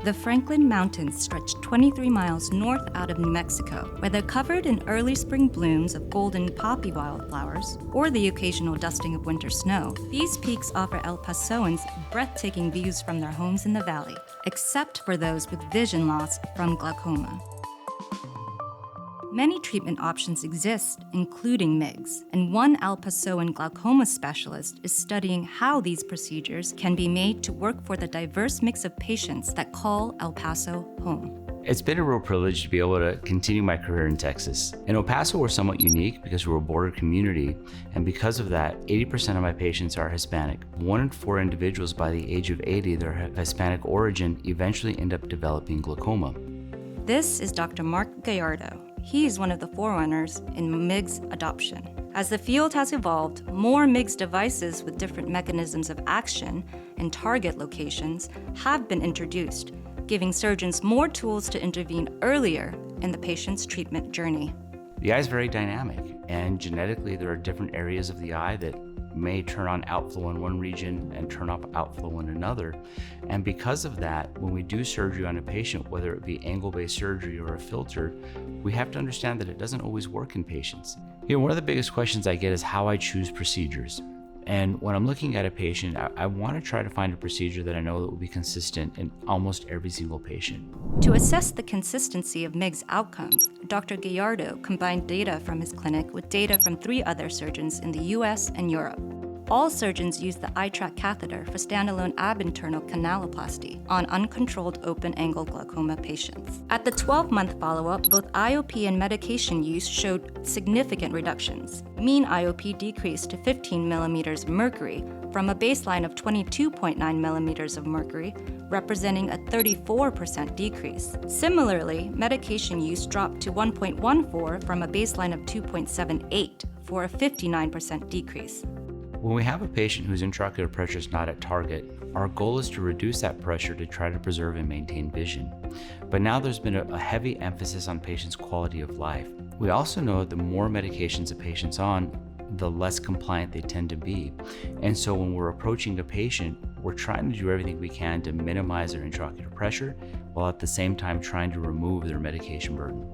The Franklin Mountains stretch 23 miles north out of New Mexico. Whether covered in early spring blooms of golden poppy wildflowers or the occasional dusting of winter snow, these peaks offer El Pasoans breathtaking views from their homes in the valley, except for those with vision loss from glaucoma. Many treatment options exist, including MIGS, and one El Pasoan glaucoma specialist is studying how these procedures can be made to work for the diverse mix of patients that call El Paso home. It's been a real privilege to be able to continue my career in Texas. In El Paso, we're somewhat unique because we're a border community, and because of that, 80% of my patients are Hispanic. 1 in 4 individuals by the age of 80 that are of Hispanic origin eventually end up developing glaucoma. This is Dr. Mark Gallardo. He's one of the forerunners in MIGS adoption. As the field has evolved, more MIGS devices with different mechanisms of action and target locations have been introduced, giving surgeons more tools to intervene earlier in the patient's treatment journey. The eye is very dynamic, and genetically there are different areas of the eye that may turn on outflow in one region and turn off outflow in another. And because of that, when we do surgery on a patient, whether it be angle-based surgery or a filter, we have to understand that it doesn't always work in patients. One of the biggest questions I get is how I choose procedures. And when I'm looking at a patient, I want to try to find a procedure that I know that will be consistent in almost every single patient. To assess the consistency of MIGS outcomes, Dr. Gallardo combined data from his clinic with data from 3 other surgeons in the US and Europe. All surgeons use the iTrack catheter for standalone ab-internal canaloplasty on uncontrolled open-angle glaucoma patients. At the 12-month follow-up, both IOP and medication use showed significant reductions. Mean IOP decreased to 15 millimeters of mercury from a baseline of 22.9 millimeters of mercury, representing a 34% decrease. Similarly, medication use dropped to 1.14 from a baseline of 2.78 for a 59% decrease. When we have a patient whose intraocular pressure is not at target, our goal is to reduce that pressure to try to preserve and maintain vision. But now there's been a heavy emphasis on patients' quality of life. We also know that the more medications a patient's on, the less compliant they tend to be. And so when we're approaching a patient, we're trying to do everything we can to minimize their intraocular pressure, while at the same time trying to remove their medication burden.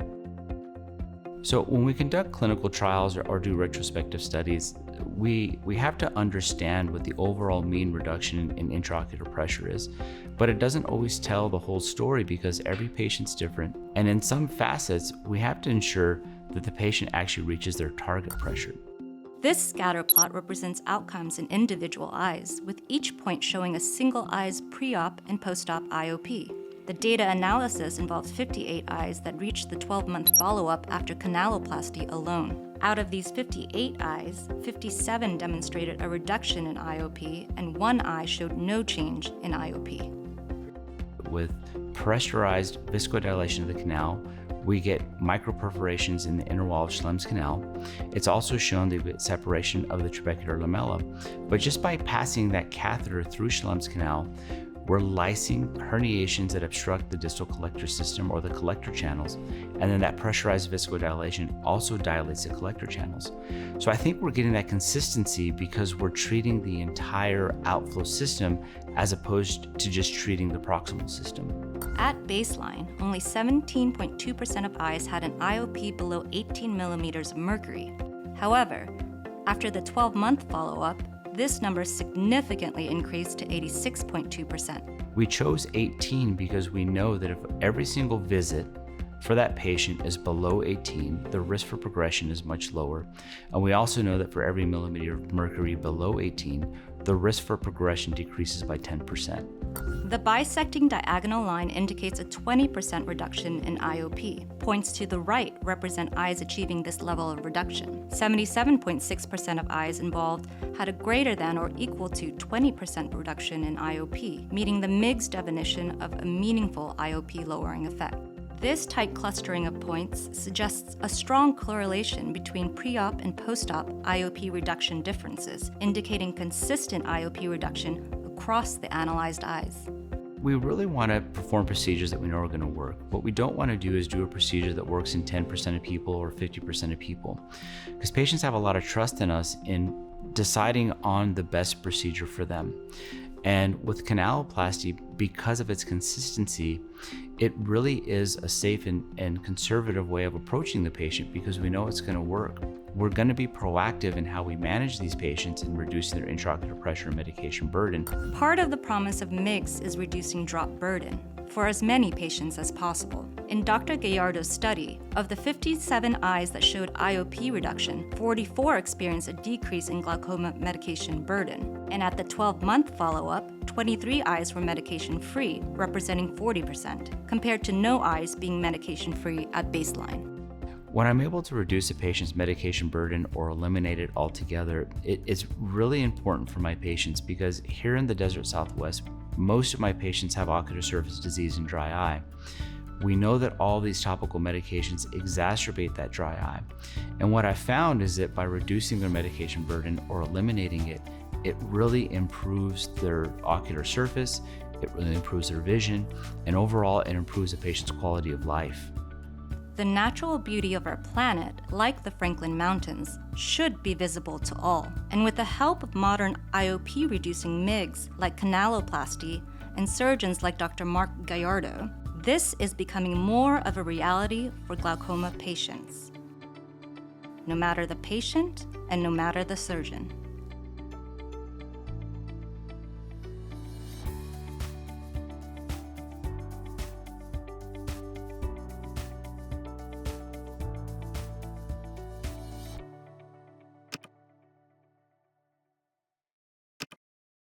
So when we conduct clinical trials or do retrospective studies, we have to understand what the overall mean reduction in intraocular pressure is, but it doesn't always tell the whole story because every patient's different. And in some facets, we have to ensure that the patient actually reaches their target pressure. This scatter plot represents outcomes in individual eyes, with each point showing a single eye's pre-op and post-op IOP. The data analysis involves 58 eyes that reached the 12-month follow-up after canaloplasty alone. Out of these 58 eyes, 57 demonstrated a reduction in IOP, and 1 eye showed no change in IOP. With pressurized viscodilation of the canal, we get microperforations in the inner wall of Schlemm's canal. It's also shown that we get separation of the trabecular lamella. But just by passing that catheter through Schlemm's canal, we're lysing herniations that obstruct the distal collector system or the collector channels, and then that pressurized viscodilation also dilates the collector channels. So I think we're getting that consistency because we're treating the entire outflow system as opposed to just treating the proximal system. At baseline, only 17.2% of eyes had an IOP below 18 millimeters of mercury. However, after the 12-month follow-up, this number significantly increased to 86.2%. We chose 18 because we know that if every single visit for that patient is below 18, the risk for progression is much lower. And we also know that for every millimeter of mercury below 18, the risk for progression decreases by 10%. The bisecting diagonal line indicates a 20% reduction in IOP. Points to the right represent eyes achieving this level of reduction. 77.6% of eyes involved had a greater than or equal to 20% reduction in IOP, meeting the MIGS definition of a meaningful IOP lowering effect. This tight clustering of points suggests a strong correlation between pre-op and post-op IOP reduction differences, indicating consistent IOP reduction across the analyzed eyes. We really want to perform procedures that we know are going to work. What we don't want to do is do a procedure that works in 10% of people or 50% of people, because patients have a lot of trust in us in deciding on the best procedure for them. And with canaloplasty, because of its consistency, it really is a safe and conservative way of approaching the patient because we know it's going to work. We're going to be proactive in how we manage these patients in reducing their intraocular pressure and medication burden. Part of the promise of MIGS is reducing drop burden for as many patients as possible. In Dr. Gallardo's study, of the 57 eyes that showed IOP reduction, 44 experienced a decrease in glaucoma medication burden. And at the 12-month follow-up, 23 eyes were medication-free, representing 40%, compared to no eyes being medication-free at baseline. When I'm able to reduce a patient's medication burden or eliminate it altogether, it's really important for my patients because here in the desert Southwest, most of my patients have ocular surface disease and dry eye. We know that all these topical medications exacerbate that dry eye. And what I found is that by reducing their medication burden or eliminating it, it really improves their ocular surface, it really improves their vision, and overall it improves a patient's quality of life. The natural beauty of our planet, like the Franklin Mountains, should be visible to all. And with the help of modern IOP-reducing MIGS like canaloplasty and surgeons like Dr. Mark Gallardo, this is becoming more of a reality for glaucoma patients. No matter the patient and no matter the surgeon.